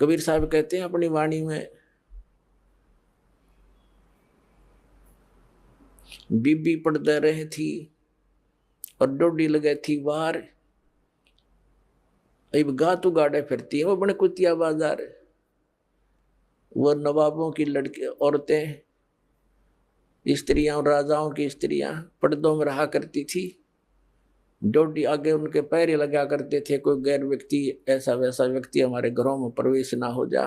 कबीर साहब कहते हैं अपनी वाणी में, बीबी पड़दे रही थी और डोडी लगे थी बाहर, अब गा तू गाड़े फिरती है वो बड़े कुतिया बाजार। वो नवाबों की लड़की औरतें, स्त्रियां और राजाओं की स्त्रियां पर्दों में रहा करती थी, डोडी आगे उनके पैर लगा करते थे, कोई गैर व्यक्ति ऐसा वैसा व्यक्ति हमारे घरों में प्रवेश ना हो जा।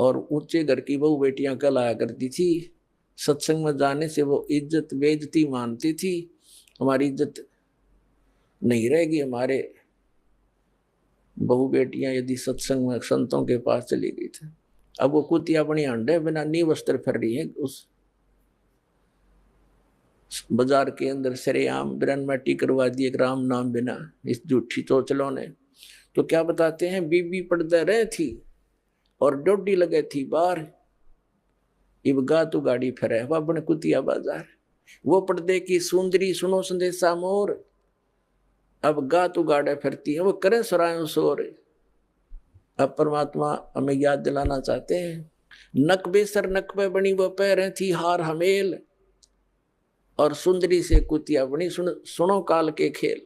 और ऊंचे घर की बहू बेटियां कहलाया करती थी, सत्संग में जाने से वो इज्जत बेइज्जती मानती थी, हमारी इज्जत नहीं रहेगी। हमारे बहू बेटियां यदि सत्संग में संतों के पास चली गई थी, अब वो कुतिया अपनी अंडे बिना नी वस्त्र फिर रही है उस बाजार के अंदर, सरेआम बिरनमाटी करवा दिए राम नाम बिना, इस झूठी चोचलों ने। तो क्या बताते हैं, बीबी पर्दे रहे थी और डोडी लगे थी बाहर, इब गा तू गाड़ी फिरे वह बन कुतिया बाजार। वो पर्दे की सुंदरी सुनो संदेशा मोर, अब गा तू गाड़े फिरती है वो करे सरायों शोर। अब परमात्मा हमें याद दिलाना चाहते हैं, नक बेसर नक पे बनी वो पैर थी हार हमेल, और सुंदरी से कुतिया बनी सुनो काल के खेल।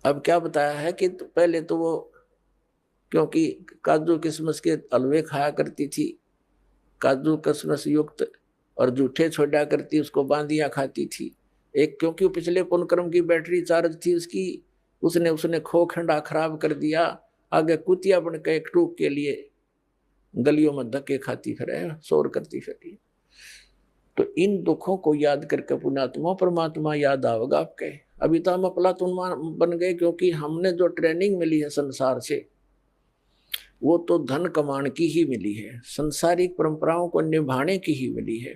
अब क्या बताया है कि पहले तो वो क्योंकि काजू किशमिश के हलवे खाया करती थी, काजू किशमिश युक्त, और जूठे छोड़ा करती, उसको बांदियां खाती थी। एक क्योंकि पिछले पुनक्रम की बैटरी चार्ज थी उसकी, उसने खो खंडा खराब कर दिया, आगे कुतिया बन के एक टूक के लिए गलियों में धक्के खाती फिरे, शोर करती फिरी। तो इन दुखों को याद करके पुण्यात्मा परमात्मा याद आवेगा आपके। अभी तो हम अफलातून बन गए, क्योंकि हमने जो ट्रेनिंग मिली है संसार से वो तो धन कमाने की ही मिली है, संसारिक परंपराओं को निभाने की ही मिली है।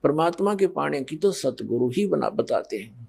परमात्मा के पाने की तो सतगुरु ही बताते हैं।